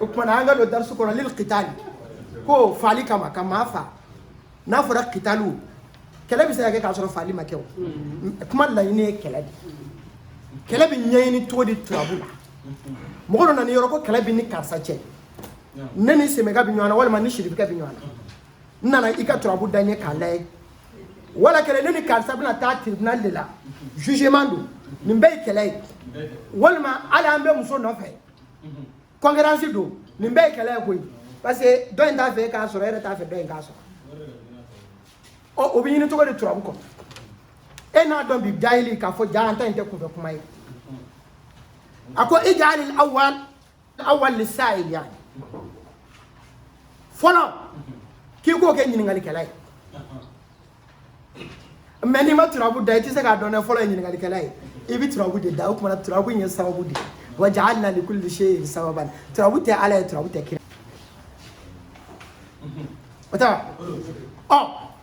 o kuma na anga do darsu ko lil qital ko fali kama fa na fara qitalu kɛlɛ bɛ se ka kɛ k'a sɔrɔ fali ma kɛ o kuma laɲini ye kɛlɛ de kɛlɛ bɛ ɲɛɲini cogo di turabu la mɔgɔ dɔ nana yɔrɔ ko kɛlɛ bɛ ni karisa cɛ ne ni sɛmɛka bɛ ɲɔgɔn na walima ni siribikɛ bɛ ɲɔgɔn na n nana i ka turabu da ɲɛ k'a lajɛ wala kɛlɛ ne ni karisa bɛna taa tribunal de la jugement don nin bɛɛ ye kɛlɛ ye walima hali an bɛ muso nɔfɛ concurrence don nin bɛɛ ye kɛlɛ ye koyi parce que dɔ in t'a fɛ k'a sɔrɔ e yɛrɛ t'a fɛ dɔ in k'a sɔrɔ o bɛ ɲini cogo di turabu kɔnɔ e n'a dɔn bi jahili k'a fɔ jaa an ta in tɛ kunfɛ kuma ye a ko ij'alil awwal lis-sa'il yani fɔlɔ k'i k'o kɛ ɲininkalikɛla ye mais n'i ma turabu da i tɛ se k'a dɔn dɛ fɔlɔ ye ɲininkalikɛla ye i bɛ turabu de da o kumana turabu in ye sababu de ye wa ja'alna likulli shay'in sababan turabu tɛ ala ye turabu tɛ kira o tɛ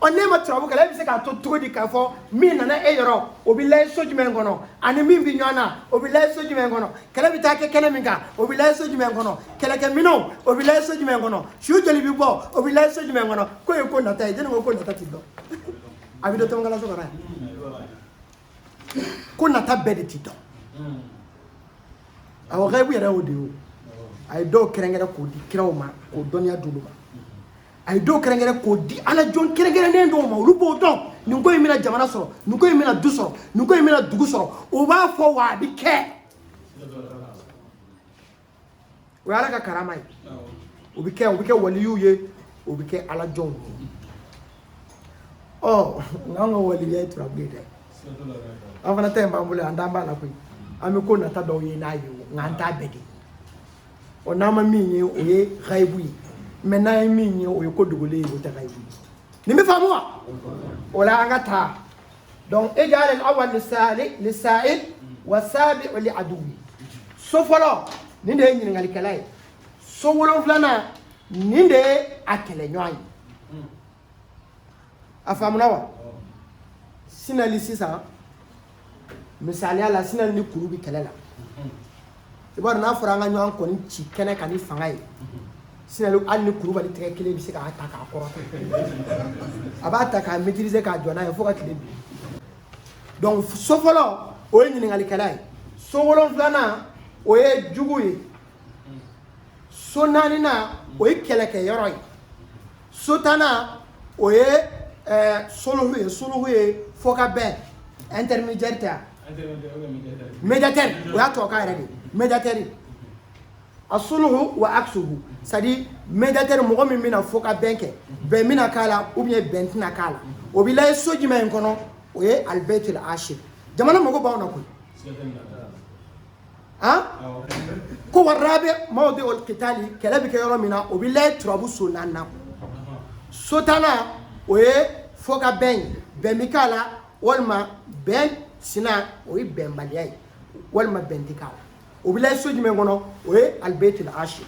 wa ne ma turabu kɛlɛ e bɛ se k'a to cogo di k'a fɔ min nana e yɔrɔ o bɛ layɛ so jumɛn kɔnɔ ani min bɛ ɲɔgɔn na o bɛ layɛ so jumɛn kɔnɔ kɛlɛ bɛ taa kɛ kɛnɛ min kan o bɛ layɛ so jumɛn kɔnɔ kɛlɛkɛminɛnw o bɛ layɛ so jumɛn kɔnɔ su joli bɛ bɔ o bɛ layɛ so jumɛn kɔnɔ ko ye ko nata ye jɛnɛ ko nata ti dɔn a bɛ dɔn tɔmɔkala so kɔnɔ yan ko nata bɛɛ de ti dɔn awɔ ɣɛbu yɛrɛ y'o de ye o a ye dɔw kɛrɛnkɛrɛn k'o di kiraw ma k'o dɔnniya d'olu ma a ye dɔw kɛrɛnkɛrɛn k'o di ala jɔn kɛrɛnkɛrɛnnen dɔw ma olu b'o dɔn nin ko in bɛna jamana sɔrɔ nin ko in bɛna du sɔrɔ nin ko in bɛna dugu sɔrɔ o b'a fɔ wa a bɛ kɛ o ye ala ka karama ye o bɛ kɛ waliyu ye o bɛ kɛ ala jɔnw ye ɔ n'an ka waliya ye turabu ye dɛ an fana ta in b'an bolo an t'an b'a la koyi an bɛ ko nata dɔw ye n'a ye o nka an t'a bɛɛ de ɔ n'an ma min ye o ye ɣaibu ye mais n'a ye min ye o ye ko dogolen ye o tɛ ɣaibu ye nin bɛ faamu wa o la an ka taa donc ij'alil awwal lis-sa'il was-sabi'u li-aduwwi so fɔlɔ nin de ye ɲininkalikɛla ye so wolonfilanan nin de ye a kɛlɛɲɔgɔn ye a faamuna wa sinali sisan misaliya la sinali ni kuru bɛ kɛlɛ la i b'a dɔn n'a fɔra an ka ɲɔgɔn kɔni ci kɛnɛ kan ni fanga ye sinali hali ni kurubali tɛgɛ kelen bɛ se k'a ta k'a kɔrɔtɔ a b'a ta k'a maîtriser k'a jɔ n'a ye fo ka tile bin donc so fɔlɔ o ye ɲininkalikɛla ye so wolonfilanan o ye jugu ye so naaninan o ye kɛlɛkɛyɔrɔ ye so tannan o ye suluhu ye fo ka bɛn intermédiaire tɛ wa médiateur o y'a tubabukan yɛrɛ de médiateur a suluhu wa aksuhu c'est à dire médiateur mɔgɔ min bɛna fo ka bɛn kɛ bɛn bɛna k'a la ou bien bɛn tɛna k'a la o bɛ layɛ so jumɛn kɔnɔ o ye albaytul ashir jamana mago b'anw na koyi han ko warabe mawdi'ul qitali kɛlɛ bɛ kɛ yɔrɔ min na o bɛ layɛ turabu so naaninan so tannan o ye fo ka bɛn ye bɛn bɛ k'a la walima bɛn sina o ye bɛnbaliya ye walima bɛn tɛ k'a la o bɛ layɛ so jumɛn kɔnɔ o ye albaytul ashir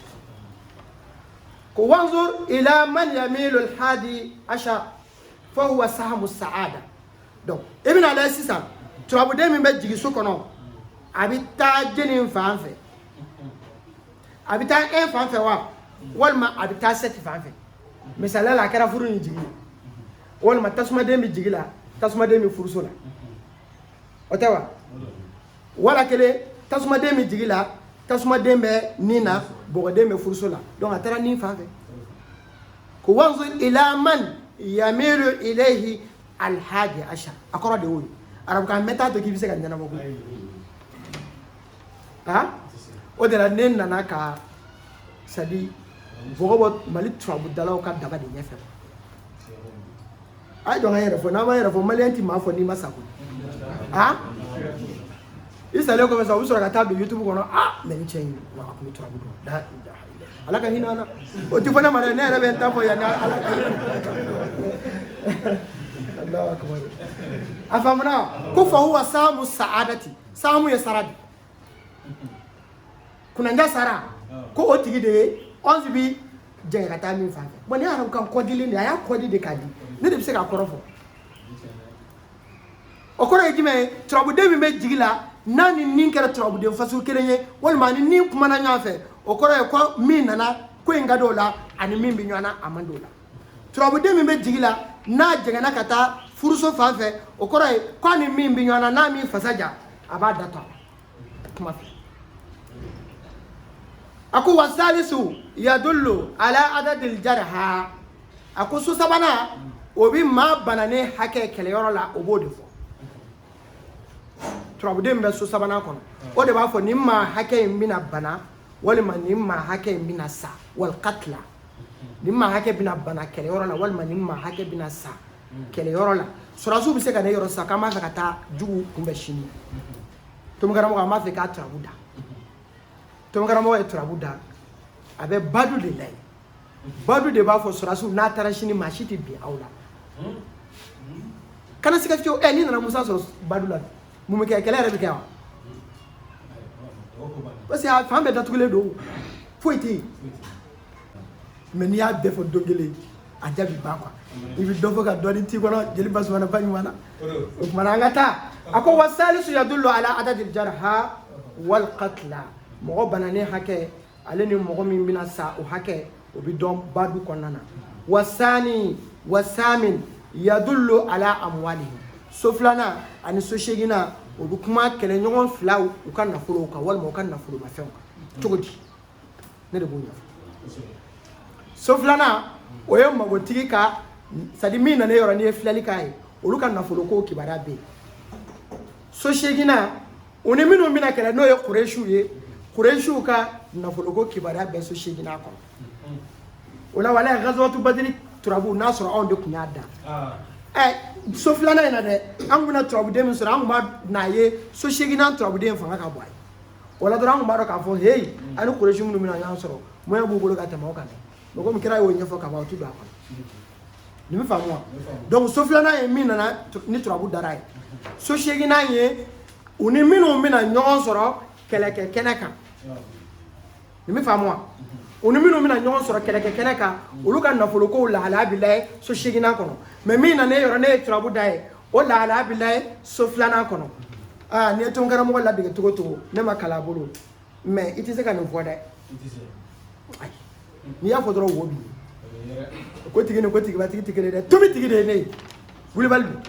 ko wanzur ila man yamilu al-hadi ashar fa huwa sahamu sa'ada donc i bɛna layɛ sisan turabuden min bɛ jigin so kɔnɔ a bɛ taa jeni fan fɛ a bɛ taa un fan fɛ wa walima a bɛ taa sept fan fɛ misaliya la a kɛra furu ni jigi ye walima tasumaden bɛ jigi la tasumaden bɛ furuso la o tɛ wa wala kelen tasumaden bɛ jigi la tasumaden bɛ nin na bɔgɔden bɛ furuso la donc a taara nin fan fɛ ko wanzur ila man yamilu ilayhi al-hadi ashar a kɔrɔ de y'o ye arabukan mɛ taa to k'i bɛ se ka ɲɛnabɔ ko han o de la ne nana ka c'est à dire bɔgɔ bɔ mali turabudalaw ka daba de ɲɛfɛ a ye dɔn ka yɛrɛ fɔ n'an ma yɛrɛ fɔ maliyɛn ti maa fɔ n'i ma sa koyi han i salen kɔfɛ sa u bɛ sɔrɔ ka taa don youtube kɔnɔ mɛ ni cɛ in wa a tun bɛ turabu dɔn ala ka hinɛ an na o ti fɔ ne ma dɛ ne yɛrɛ bɛ n ta fɔ yan ni ala ka Allahu akbar a faamuna ko fa huwa sahamu sa'adati sahamu ye sara de kunanja sara ko o tigi de ye onze bi jɛngɛ ka taa min fan fɛ bon ne yɛrɛ kan kɔdilen de a y'a kɔdi de k'a di ne de bɛ se k'a kɔrɔ fɔ o kɔrɔ ye jumɛn ye turabuden min bɛ jigi la nani nin kɛra turabuden faso kelen ye walima ni nin kumana ɲɔgɔn fɛ o kɔrɔ ye ko min nana ko in ka d'o la ani min bɛ ɲɔgɔn na a man d'o la turabuden min bɛ jigi la n'a jɛngɛnna ka taa furuso fan fɛ o kɔrɔ ye ko ani min bɛ ɲɔgɔn na n'a min fasa ja a b'a da to a la kuma fɛ a ko wasalisu yadullu ala adadil jarha a ko so sabanan o bɛ maa bananen hakɛ kɛlɛyɔrɔ la o b'o de fɔ turabuden bɛ so sabanan kɔnɔ o de b'a fɔ nin maa hakɛ in bɛna bana walima nin maa hakɛ in bɛna sa wal qatla nin maa hakɛ bɛna bana kɛlɛyɔrɔ la walima nin maa hakɛ bɛna sa kɛlɛyɔrɔ la surasiw bɛ se ka ne yɔrɔ sa k'an b'a fɛ ka taa jugu kunbɛn sini tomokaramɔgɔ an b'a fɛ k'a turabu da tomokaramɔgɔ ye turabu da a bɛ badu de la yen badu de b'a fɔ surasiw n'a taara sini maa si tɛ bin aw la kana se ka fiyewu n'i nana musa sɔrɔ badu la mun bɛ kɛ kɛlɛ yɛrɛ bɛ kɛ wa parce que a fan bɛɛ datugulen don foyi tɛ yen mais n'i y'a bɛɛ fɔ don kelen a jaabi ban quoi i bɛ dɔ fɔ ka dɔɔni t'i kɔnɔ jeli basumana ba ɲuman na o tuma na an ka taa a ko wa salisu yadullu ala adadil jarha wal qatla mɔgɔ bananen hakɛ ale ni mɔgɔ min bɛna sa o hakɛ o bɛ dɔn badu kɔnɔna na wa sani wa samin yadullu ala amwalihim so filanan ani so seginna o bɛ kuma kɛlɛɲɔgɔn filaw u ka nafolow kan walima u ka nafolomafɛnw kan cogo di ne de b'o ɲɛfɔ so filanan o ye magotigi ka c'est à dire min nana yɔrɔ n'i ye filɛli k'a ye olu ka nafoloko kibaruya bɛ yen so seginna o ni minnu bɛna kɛlɛ n'o ye kuresiw ye kuresiw ka nafoloko kibaruya bɛ so seginna kɔnɔ o la wala gazawatu badiri turabu n'a sɔrɔ anw de tun y'a da so filanan in na dɛ an tun bɛna turabuden min sɔrɔ an tun b'a n'a ye so seginna turabuden fanga ka bon a ye o la dɔrɔn an tun b'a dɔn k'a fɔ heyi ani kuresi minnu bɛna ɲɔgɔn sɔrɔ moyen b'u bolo ka tɛmɛ o kan dɛ mɔgɔ min kɛra y'o ɲɛfɔ ka ban o tɛ don a kɔnɔ nin bɛ faamu wa donc so filanan ye min nana ni turabu dara ye so seginnan ye u ni minnu bɛna ɲɔgɔn sɔrɔ kɛlɛkɛ kɛnɛ kan nin bɛ faamu wa u ni minnu bɛna ɲɔgɔn sɔrɔ kɛlɛkɛ kɛnɛ kan olu ka nafolokow lahalaya bɛ layɛ so seginnan kɔnɔ mais min nana e yɔrɔ ne ye turabu da ye o lahalaya bɛ layɛ so filanan kɔnɔ n'i ye tonkaramɔgɔ ladege cogo o cogo ne ma kalan a bolo mais i tɛ se ka nin fɔ dɛ ayi n'i y'a fɔ dɔrɔn wo b'i ye ko tigi ni ko tigibatigi tɛ kelen dɛ tomi tigi de ye ne ye wulibali don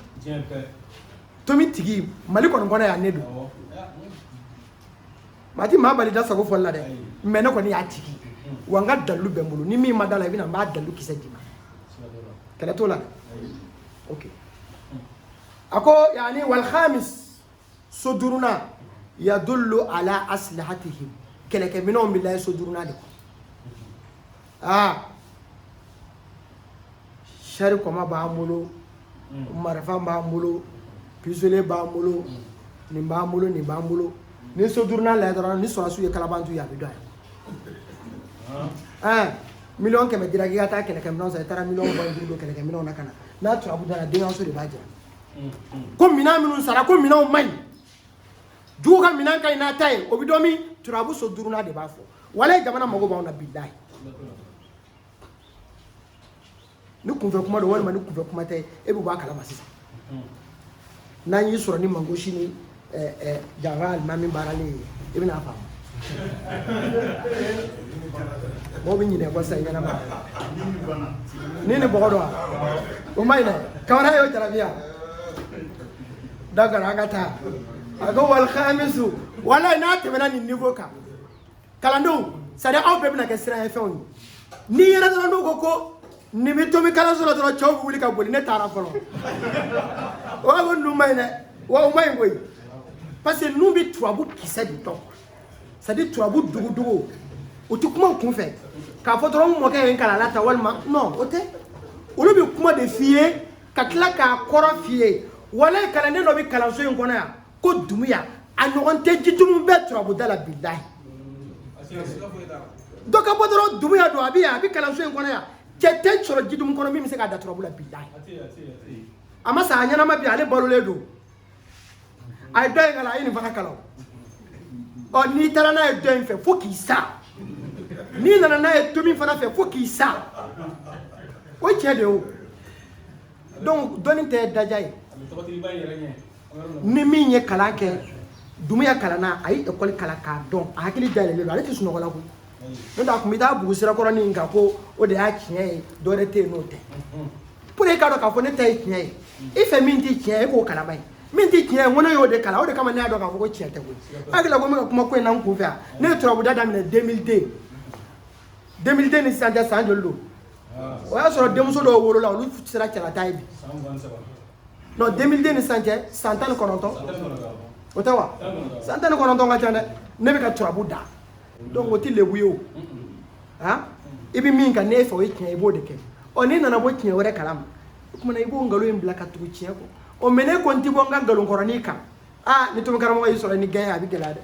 tomi tigi mali kɔni kɔnɔ yan ne don maa ti maa bali da sago fɔli la dɛ mais ne kɔni y'a tigi wa n ka dalilu bɛ n bolo ni min ma da la i bɛna n b'a dalilu kisɛ d'i ma kɛlɛ t'o la dɛ ok a ko yaani wal khamis so duurunan yadullu ala aslihatihim kɛlɛkɛminɛnw bɛ layɛ so duurunan de kɔnɔ sari kɔma b'an bolo marifa b'an bolo pistolet b'an bolo nin b'an bolo nin b'an bolo ni so duurunan lajɛ dɔrɔn ni sɔrɔsiw ye kalabantu ye a bɛ dɔn yan miliyɔn 100 dira k'i ka taa kɛlɛkɛminɛnw san i taara miliyɔn 20 don kɛlɛkɛminɛnw na ka na n'a turabu dara denkɛso de b'a jira ko minɛn minnu sara ko minɛnw man ɲi jugu ka minɛn ka ɲi n'a ta ye o bɛ dɔn min turabu so duurunan de b'a fɔ walayi jamana mago b'anw na bilahi ni kunfɛ kuma don walima ni kunfɛ kuma tɛ e bɛ bɔ a kalama sisan n'an y'i sɔrɔ ni mangosi ni janfa alimami baaralen ye i bɛna a faamu mɔgɔw bɛ ɲinɛ kɔ sisan i ɲɛna ma ni ni bɔgɔ don wa o ma ɲi dɛ kamana y'o jarabiya d'accord an ka taa a ko wal khamisu walayi n'a tɛmɛna nin niveau kan kalandenw c'est à dire aw bɛɛ bɛna kɛ siranyɛfɛnw ye n'i yɛrɛ dɔrɔn n'u ko nin bɛ tomi kalanso la dɔrɔn cɛw bɛ wuli ka boli ne taara fɔlɔ o b'a fɔ ninnu ma ɲi dɛ wa o ma ɲi koyi parce que ninnu bɛ turabu kisɛ de dɔn c'est à dire turabu dogodogo o tɛ kuma kun fɛ k'a fɔ dɔrɔn n mɔkɛ ye n kalan a la ta walima non o tɛ olu bɛ kuma de f'i ye ka tila k'a kɔrɔ f'i ye walayi kalanden dɔ bɛ kalanso in kɔnɔ yan ko Dumuya a ɲɔgɔn tɛ jitumu bɛɛ turabu da la bilahi dɔ ka bɔ dɔrɔn Dumuya don a bɛ yan a bɛ kalanso in kɔnɔ yan cɛ tɛ sɔrɔ jidumu kɔnɔ min bɛ se k'a da turabu la bilahi a ma sa a ɲɛnama bi ale balolen don a ye dɔ in kalan a ye nin fana kalan n'i taara n'a ye dɔ in fɛ fo k'i sa n'i nana n'a ye tomi fana fɛ fo k'i sa o ye tiɲɛ de ye o donc dɔnni tɛ daja ye ni min ye kalan kɛ Dumia kalana ayi école kala ka don a hakili dalele ale ti sunɔgɔ la ko no da kun bi taa bugu sira kɔrɔ ni nka ko o de y'a tiɲɛ ye dɔ wɛrɛ tɛ yen n'o tɛ pour e ka dɔn k'a fɔ ne ta ye tiɲɛ ye i fɛ min ti tiɲɛ ye k'o kalama ye min ti tiɲɛ ye n ko ne y'o de kalan o de kama ne y'a dɔn k'a fɔ ko tiɲɛ tɛ koyi hakili ko n bɛ ka kuma ko in na n kun fɛ yan ne ye turabuda daminɛ 2002 ni sisan cɛ san joli don o y'a sɔrɔ denmuso dɔw wolola olu sera cɛlata ye bi non 2002 ni sisan cɛ san 19 o tɛ wa san 19 ka ca dɛ ne bɛ ka turabu da donc o ti lebu ye o han i bɛ min kan n'e fɛ o ye tiɲɛ i b'o de kɛ ɔ n'i nana bɔ tiɲɛ wɛrɛ kalama o kumana i b'o nkalon in bila ka tugu tiɲɛ kɔ ɔ mɛ ne ko n ti bɔ n ka nkalonkɔrɔnin kan ni tomi karamɔgɔ y'i sɔrɔ ni gɛn ye a bɛ gɛlɛya dɛ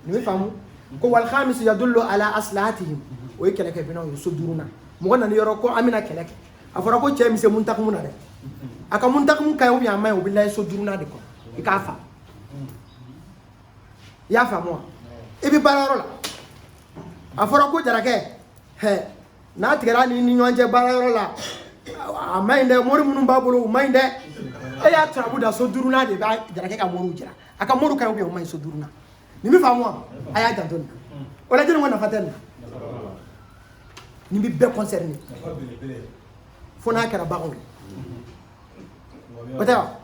nin bɛ faamu ko wal khamis yadullu ala aslahatihim o ye kɛlɛkɛminɛnw ye so duurunan mɔgɔ nana yɔrɔ ko an bɛna kɛlɛ kɛ a fɔra ko cɛ mi se muntakumu na dɛ a ka muntakumu ka ɲi ou bien a ma ɲi o bɛ lajɛ so duurunan de kɔnɔ i k'a faamu i y'a faamu wa i bɛ baarayɔrɔ la a fɔra ko jarakɛ n'a tigɛra ni ɲɔgɔn cɛ baarayɔrɔ la a ma ɲi dɛ mori minnu b'a bolo u ma ɲi dɛ e y'a turabu da so duurunan de b'a jarakɛ ka moriw jira a ka moriw ka ɲi ou bien o ma ɲi so duurunan nin bɛ faamu wa a y'a janto nin na o la jeli ko nafa tɛ nin na nin bɛ bɛɛ concerné fo n'a kɛra baganw ye o tɛ wa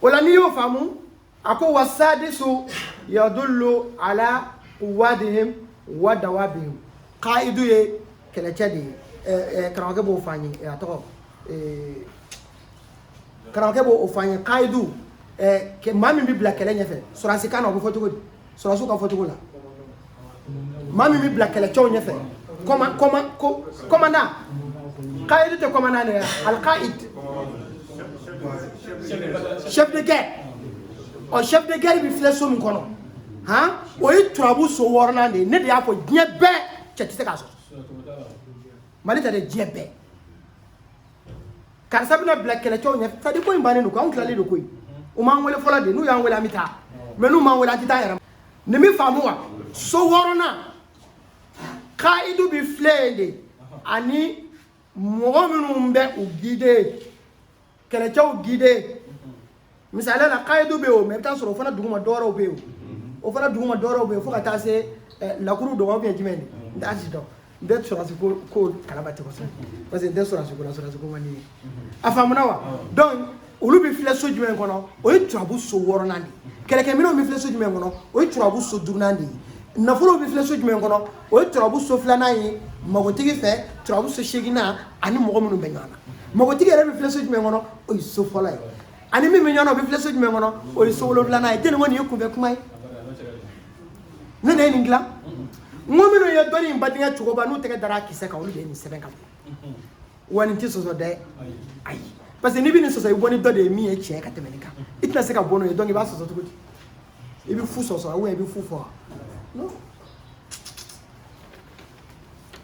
o la n'i y'o faamu a ko wasadisu yadullu ala quwwadihim wa dawabihim qaidu ye kɛlɛcɛ de ye karamɔgɔkɛ b'o fɔ an ye a tɔgɔ karamɔgɔkɛ b'o fɔ an ye qaidu maa min bɛ bila kɛlɛ ɲɛfɛ sɔrɔsi kan na o bɛ fɔ cogo di sɔrɔsiw ka fɔ cogo la maa min bɛ bila kɛlɛcɛw ɲɛfɛ commandant qaidu tɛ commandant de ye al-qaid chef de guerre ɔ chef de guerre bɛ filɛ so min kɔnɔ han o ye turabu so wɔɔrɔnan de ye ne de y'a fɔ diɲɛ bɛɛ cɛ tɛ se k'a sɔrɔ mali tɛ dɛ diɲɛ bɛɛ karisa bɛna bila kɛlɛcɛw ɲɛ c'est à dire ko in bannen don ko anw tilalen don koyi u m'an wele fɔlɔ de n'u y'an wele an bɛ taa mais n'u m'an wele an tɛ taa yɛrɛ nin bɛ faamu wa so wɔɔrɔnan qaidu bɛ filɛ yen de ani mɔgɔ minnu bɛ u guider kɛlɛcɛw guider misaliya la qaidu bɛ yen o mais i bɛ taa sɔrɔ o fana duguma dɔwɛrɛw bɛ yen o fana duguma dɔwɛrɛw bɛ yen fo ka taa se lakuru dɔn ou bien jumɛn de n t'a si dɔn n tɛ sɔrɔsi ko kalaba tɛ kosɛbɛ parce que n tɛ sɔrɔsi ko la sɔrɔsi ko man di n ye a faamuna wa donc olu bɛ filɛ so jumɛn kɔnɔ o ye turabu so wɔɔrɔnan de ye kɛlɛkɛminɛnw bɛ filɛ so jumɛn kɔnɔ o ye turabu so duurunan de ye nafolow bɛ filɛ so jumɛn kɔnɔ o ye turabu so filanan ye magotigi fɛ turabu so seeginan ani mɔgɔ minnu bɛ ɲɔgɔn na magotigi yɛrɛ bɛ filɛ so jumɛn kɔnɔ o ye so fɔlɔ ye ani min bɛ ɲɔgɔn na o bɛ filɛ so jumɛn kɔnɔ o ye so wolonfilanan ye jɛnni ko nin ye kunfɛ kuma ye ne de ye nin dilan n ko minnu ye dɔnni in badenkɛ cogoba n'u tɛgɛ dara a kisɛ kan olu de ye nin sɛbɛn ka bɔ wa nin tɛ sɔsɔ dɛ ayi parce que n'i bɛ nin sɔsɔ i bɔ ni dɔ de ye min ye tiɲɛ ka tɛmɛ nin kan i tɛna se ka bɔ n'o ye donc i b'a sɔsɔ cogo di i bɛ fu sɔsɔ ou bien i bɛ fu fɔ wa non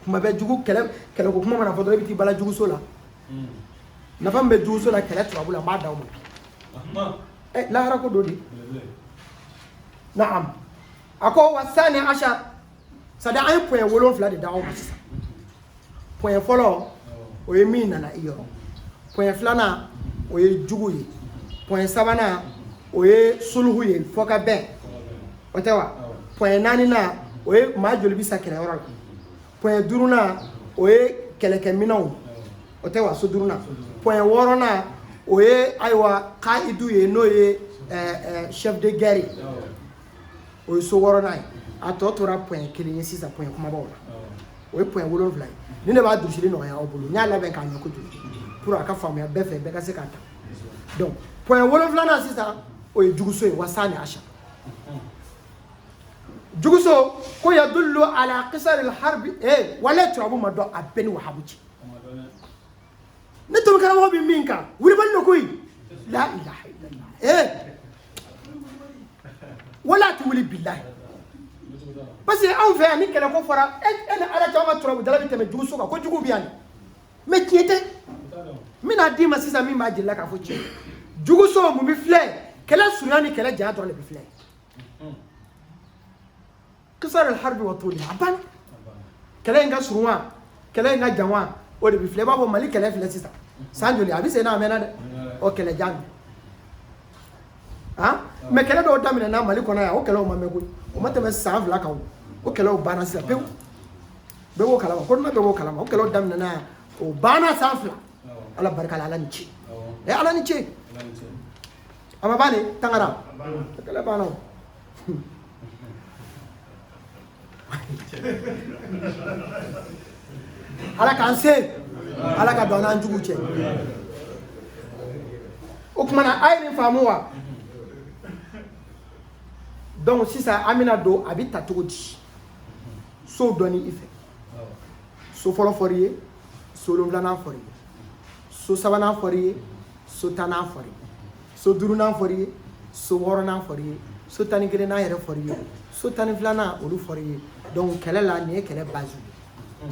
kuma bɛɛ jugu kɛlɛko kuma mana fɔ dɔrɔn i bɛ t'i bala juguso la nafa min bɛ juguso la kɛlɛ turabu la n b'a d'aw ma lahara ko do di naam a ko wa sani ashar c'est à dire an ye point 7 de d'aw ma sisan point fɔlɔ o ye min nana i yɔrɔ point filanan o ye jugu ye point sabanan o ye sulhu ye fɔ ka bɛn o tɛ wa point naaninan o ye maa joli bɛ sa kɛlɛyɔrɔ la point duurunan o ye kɛlɛkɛminɛnw o tɛ wa so duurunan point wɔɔrɔnan o ye ayiwa qaidu ye n'o ye chef de guerre ye o ye so wɔɔrɔnan ye a tɔ tora point 1 ye sisan point kumabaw la o ye point 7 ye ni ne b'a durusili nɔgɔya aw bolo n y'a labɛn k'a ɲɛ kojugu pour a ka faamuya bɛɛ fɛ bɛɛ ka se k'a ta donc point 7nan sisan o ye juguso ye wasani ashar juguso ko yadullu ala qisar al harbi wala turabu ma dɔn a bɛɛ ni wahabu cɛ ne tomi karamɔgɔ bɛ min kan wulibali do koyi la ilaha illallah wala tɛ wuli bilahi parce que anw fɛ yan ni kɛlɛ ko fɔra e ni ala cɛ aw ka turabu dala bɛ tɛmɛ juguso kan ko jugu bɛ yan mais tiɲɛ tɛ n bɛna d'i ma sisan min b'a jira la k'a fɔ tiɲɛ juguso mun bɛ filɛ kɛlɛ surunya ni kɛlɛ janya dɔrɔn de bɛ filɛ qisar al harbi wa tuliha a banna kɛlɛ in ka surun wa kɛlɛ in ka jan wa o de bɛ filɛ i b'a fɔ mali kɛlɛ filɛ sisan san joli a bɛ sen n'a mɛnna dɛ o kɛlɛ jan han mais kɛlɛ dɔw daminɛna Mali kɔnɔ yan o kɛlɛw ma mɛn koyi o ma tɛmɛ san 2 kan o kɛlɛw banna sisan pewu bɛɛ b'o kalama ko bɛɛ b'o kalama o kɛlɛw daminɛna yan o banna san 2 Ala barika la Ala ni ce Ala ni ce a ma ban de Tangara kɛlɛ banna o Ala k'an se Ala ka don n'an jugu cɛ o kumana a ye nin faamu wa donc sisan an bɛna don a bɛ ta cogo di so dɔnni i fɛ so fɔlɔ fɔr'i ye so 7nan fɔr'i ye so 3nan fɔr'i ye so 10nan fɔr'i ye so 5nan fɔr'i ye so 6nan fɔr'i ye so 11nan yɛrɛ fɔr'i ye so 12nan olu fɔr'i ye donc kɛlɛ la nin ye kɛlɛ base ye